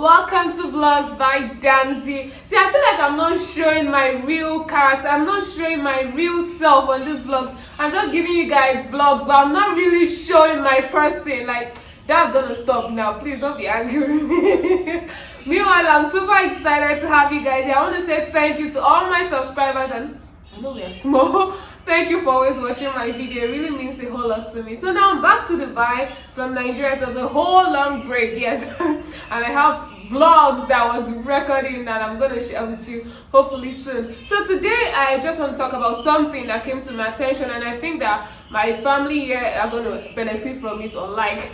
welcome to Vlogs by Danzy. See, I feel like I'm not showing my real character. I'm not showing my real self on this vlogs. I'm just giving you guys vlogs, but I'm not really showing my person. Like, that's gonna stop now. Please don't be angry with me. Meanwhile, I'm super excited to have you guys here. I want to say thank you to all my subscribers, and I know we are small. Thank you for always watching my video. It really means a whole lot to me. So now I'm back to Dubai from Nigeria. It was a whole long break, yes. And I have vlogs that was recording that I'm going to share with you hopefully soon. So today I just want to talk about something that came to my attention, and I think that my family here are going to benefit from it. Or like,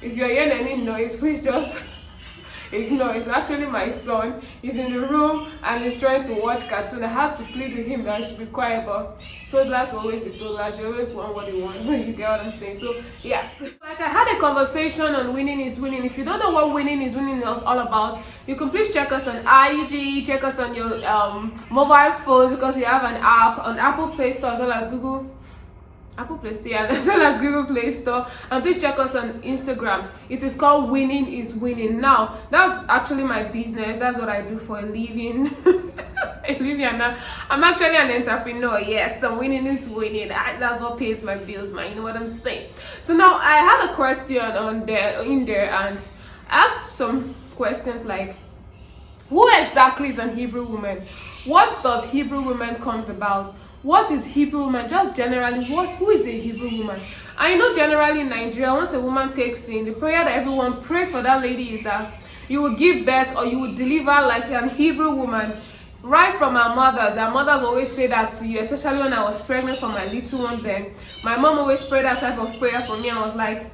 if you're hearing any noise, please just ignore. It's actually my son. He's in the room and he's trying to watch cartoon. I had to plead with him that I should be quiet, but toddlers will always be toddlers. They always want what they want. You get what I'm saying? So yes, like I had a conversation on winning is winning. If you don't know what winning is winning is all about, you can please check us on IG, check us on your mobile phones, because we have an app on Apple Play Store as well as Apple Play Store as well as Google Play Store. And please check us on Instagram. It is called Winning is Winning. Now, that's actually my business. That's what I do for a living. I'm actually an entrepreneur. Yes, so winning is winning. That's what pays my bills, man. You know what I'm saying? So now I have a question in there, and I asked some questions like, who exactly is an Hebrew woman? What does Hebrew woman comes about? What is Hebrew woman? Just generally, who is a Hebrew woman? I know generally in Nigeria, once a woman takes in, the prayer that everyone prays for that lady is that you will give birth or you will deliver like an Hebrew woman. Right from our mothers always say that to you, especially when I was pregnant for my little one then. My mom always prayed that type of prayer for me. I was like,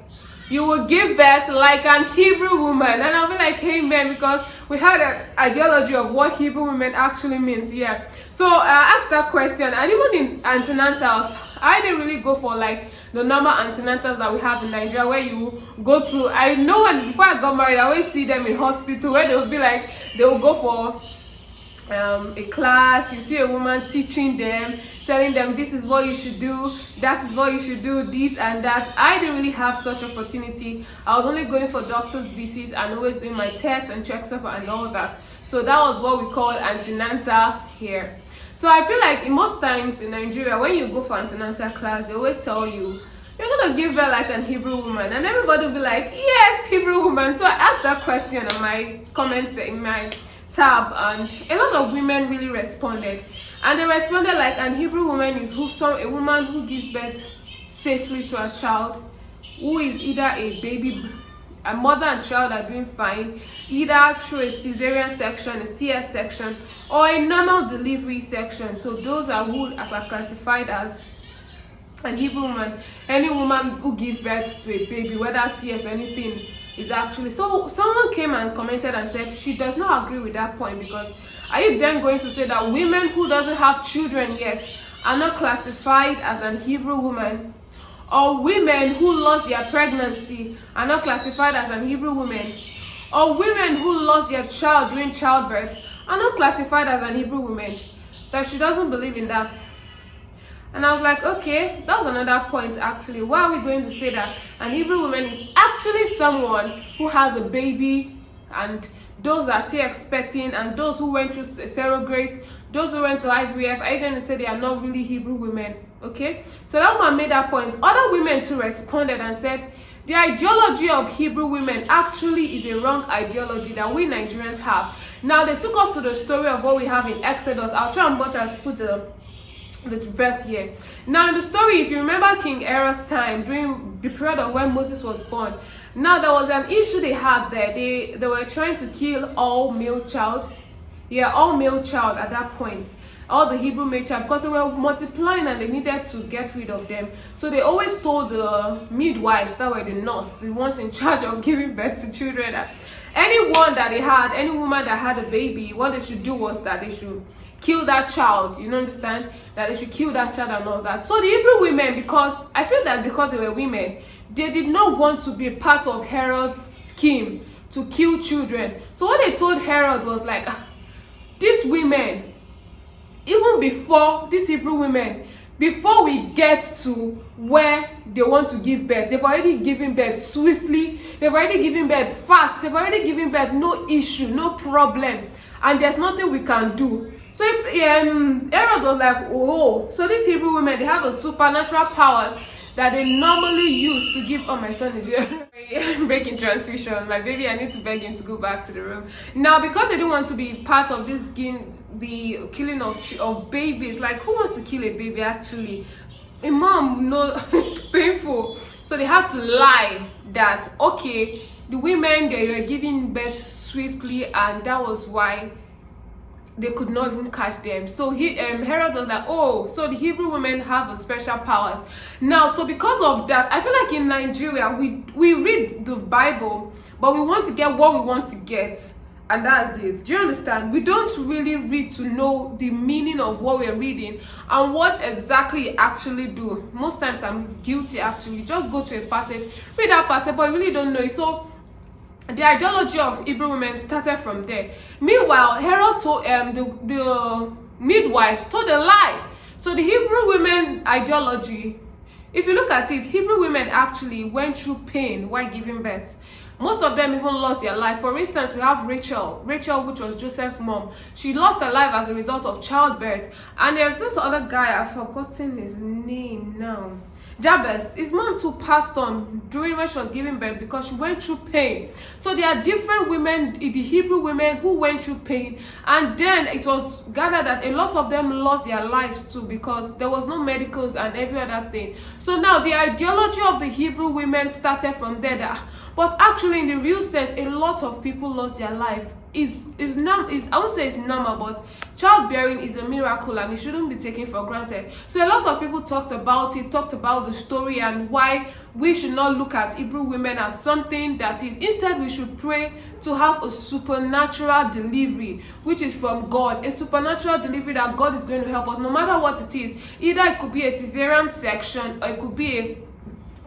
you will give birth like an Hebrew woman. And I'll be like, amen, because we had an ideology of what Hebrew women actually means. Yeah. So I asked that question, and even in antenatals, I didn't really go for like the normal antenatals that we have in Nigeria, where you go to. I know when before I got married, I always see them in hospital where they would be like, they will go for a class. You see a woman teaching them, telling them this is what you should do, that is what you should do, this and that. I didn't really have such opportunity. I was only going for doctor's visits and always doing my tests and checks up and all that. So that was what we call antenatal here. So I feel like most times in Nigeria, when you go for antenatal class, they always tell you you're gonna give birth like an Hebrew woman, and everybody will be like, yes, Hebrew woman. So I asked that question on my comments in my tab, and a lot of women really responded, and they responded like an Hebrew woman is a woman who gives birth safely to a child, who is either a mother and child are doing fine, either through a cesarean section, a CS section, or a normal delivery section. So those are who are classified as an Hebrew woman. Any woman who gives birth to a baby, whether CS or anything, is actually. So someone came and commented and said she does not agree with that point, because are you then going to say that women who doesn't have children yet are not classified as an Hebrew woman, or women who lost their pregnancy are not classified as an Hebrew woman, or women who lost their child during childbirth are not classified as an Hebrew woman? That she doesn't believe in that. And I was like, okay, that's another point actually. Why are we going to say that an Hebrew woman is actually someone who has a baby, and those that are still expecting, and those who went through surrogates, those who went to IVF, are you going to say they are not really Hebrew women? Okay, so that woman made that point. Other women too responded and said the ideology of Hebrew women actually is a wrong ideology that we Nigerians have. Now they took us to the story of what we have in Exodus. I'll try and put the verse here. Now in the story, if you remember King Aaron's time, during the period of when Moses was born, now there was an issue they had there. They were trying to kill all male child. Yeah, all male child at that point. All the Hebrew male child, because they were multiplying and they needed to get rid of them. So they always told the midwives, that were the nurse, the ones in charge of giving birth to children, that anyone that they had, any woman that had a baby, what they should do was that they should kill that child. You understand? That they should kill that child and all that. So the Hebrew women, because I feel that because they were women, they did not want to be part of Herod's scheme to kill children. So what they told Herod was like, these women, even before these Hebrew women, before we get to where they want to give birth. They've already given birth swiftly, they've already given birth fast, they've already given birth, no issue, no problem, and there's nothing we can do. So Herod was like, oh, so these Hebrew women, they have a supernatural powers that they normally use to give. Oh, my son is here. Breaking transmission. My baby, I need to beg him to go back to the room. Now, because they don't want to be part of this the killing of babies. Like, who wants to kill a baby actually? A mom, no, it's painful. So they had to lie that, okay, the women, they were giving birth swiftly, and that was why they could not even catch them. So Herod was like, oh, so the Hebrew women have a special powers now. So because of that, I feel like in Nigeria we read the Bible, but we want to get what we want to get, and that's it. Do you understand? We don't really read to know the meaning of what we're reading and what exactly it actually do. Most times I'm guilty actually. Just go to a passage, read that passage, but I really don't know it. So the ideology of Hebrew women started from there. Meanwhile, Herod told the midwives told a lie. So the Hebrew women ideology, if you look at it, Hebrew women actually went through pain while giving birth. Most of them even lost their life. For instance, we have Rachel, which was Joseph's mom. She lost her life as a result of childbirth. And there's this other guy, I've forgotten his name now. Jabez, his mom too passed on during when she was giving birth because she went through pain. So there are different women, the Hebrew women, who went through pain, and then it was gathered that a lot of them lost their lives too because there was no medicals and every other thing. So now the ideology of the Hebrew women started from there. But actually, in the real sense, a lot of people lost their life. I won't say it's normal, but childbearing is a miracle and it shouldn't be taken for granted. So a lot of people talked about the story and why we should not look at Hebrew women as something that is. Instead, we should pray to have a supernatural delivery, which is from God, a supernatural delivery that God is going to help us, no matter what it is. Either it could be a cesarean section or it could be a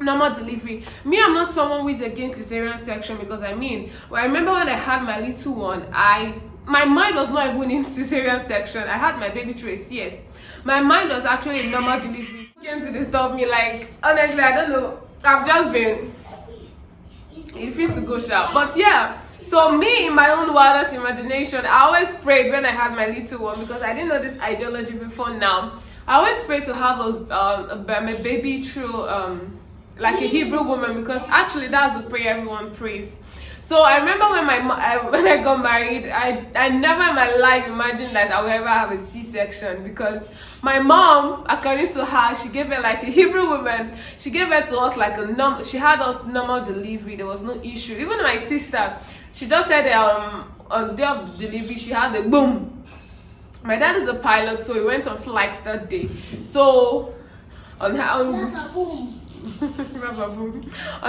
normal delivery. Me, I'm not someone who is against cesarean section because I remember when I had my little one, my mind was not even in cesarean section. I had my baby through a CS. My mind was actually in normal delivery. It came to disturb me, like, honestly, I don't know. I've just been, it refused to go sharp. But yeah, so me, in my own wildest imagination, I always prayed when I had my little one because I didn't know this ideology before now. I always prayed to have my baby through like a Hebrew woman, because actually that's the prayer everyone prays. So I remember when I got married, I never in my life imagined that I would ever have a C-section, because my mom, according to her, she gave birth like a Hebrew woman. She gave birth to us like she had us normal delivery. There was no issue. Even my sister, she just said on the day of the delivery she had a boom. My dad is a pilot, so he went on flight that day. So on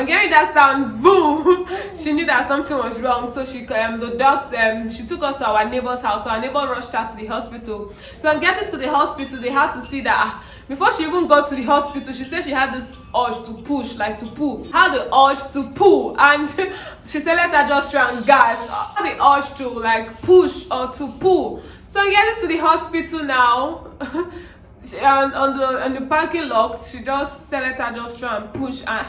getting that sound boom, she knew that something was wrong. So she the doctor she took us to our neighbor's house. So our neighbor rushed her to the hospital. So on getting to the hospital, they had to see that before she even got to the hospital, she said she had this urge to push, like to pull. Had the urge to pull, and she said let her just try and gas. Had the urge to like push or to pull. So on getting to the hospital now. On the parking lot, she just said let her just try and push, and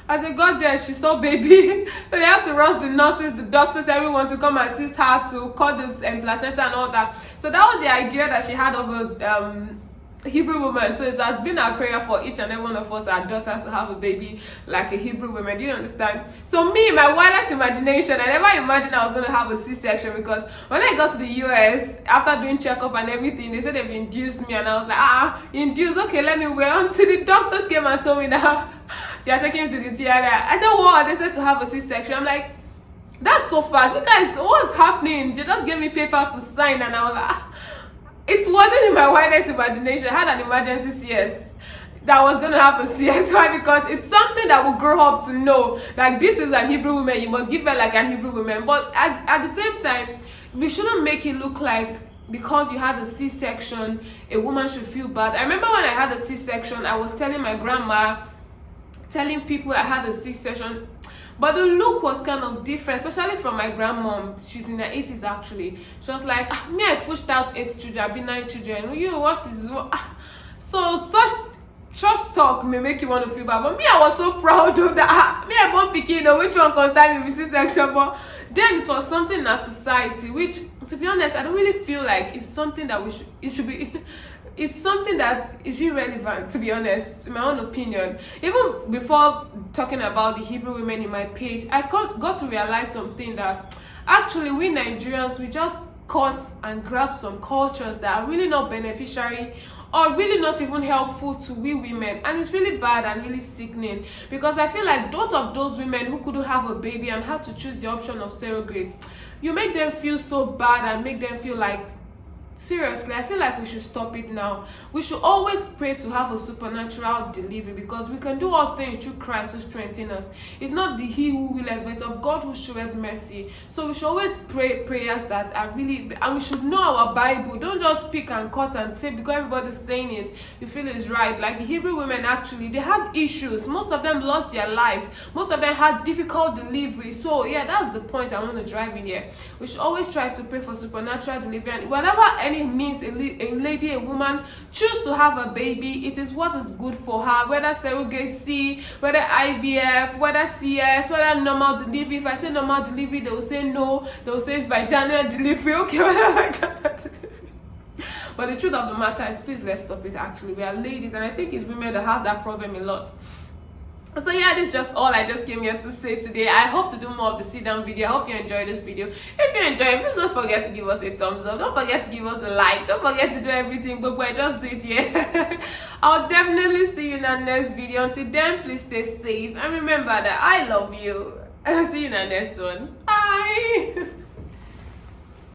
as they got there, she saw baby. So they had to rush the nurses, the doctors, everyone to come assist her to cut this placenta and all that. So that was the idea that she had of a Hebrew woman. So it has been our prayer for each and every one of us, our daughters, to have a baby like a Hebrew woman. Do you understand? So me, my wildest imagination, I never imagined I was going to have a C-section, because when I got to the US, after doing checkup and everything, they said they've induced me, and I was like, induced, okay, let me wait until the doctors came and told me that they are taking me to the theater. I said, what? They said to have a C-section. I'm like, that's so fast. You guys, what's happening? They just gave me papers to sign, and I was like, it wasn't in my wildest imagination. I had an emergency CS that was going to have a CS. Why? Because it's something that will grow up to know, like, this is an Hebrew woman, you must give her like an Hebrew woman. But at the same time, we shouldn't make it look like because you had a C-section, a woman should feel bad. I remember when I had a C-section, I was telling my grandma, telling people I had a C-section. But the look was kind of different, especially from my grandmom. She's in her 80s actually. She was like, me, I pushed out 8 children, I've been 9 children. You, what is... So such talk may make you want to feel bad, but me, I was so proud of that. Me, I won't pick, which one concerned me with C-section, but then it was something in our society, which, to be honest, I don't really feel like it's something that it should be, it's something that is irrelevant, to be honest, to my own opinion. Even before talking about the Hebrew women in my page, I got to realize something, that actually we Nigerians, we just cut and grab some cultures that are really not beneficiary or really not even helpful to we women, and it's really bad and really sickening, because I feel like both of those women who couldn't have a baby and had to choose the option of surrogates, you make them feel so bad and make them feel like, seriously, I feel like we should stop it now. We should always pray to have a supernatural delivery, because we can do all things through Christ who strengthens us. It's not the he who will us, but it's of God who showeth mercy. So we should always pray prayers that are really, and we should know our Bible. Don't just pick and cut and say because everybody's saying it, you feel it's right. Like the Hebrew women, actually, they had issues. Most of them lost their lives. Most of them had difficult delivery. So yeah, that's the point I want to drive in here. We should always strive to pray for supernatural delivery, and whatever any means a lady, a woman choose to have a baby, it is what is good for her, whether surrogacy, whether IVF, whether CS, whether normal delivery. If I say normal delivery, they will say no, they will say it's vaginal delivery. Okay, whatever. But the truth of the matter is, please, let's stop it. Actually, we are ladies, and I think it's women that has that problem a lot. So yeah, this is just all I just came here to say today. I hope to do more of the sit down video. I hope you enjoyed this video. If you enjoyed, please don't forget to give us a thumbs up. Don't forget to give us a like. Don't forget to do everything, but boy, just do it here. I'll definitely see you in the next video. Until then, please stay safe and remember that I love you. I'll see you in the next one. Bye.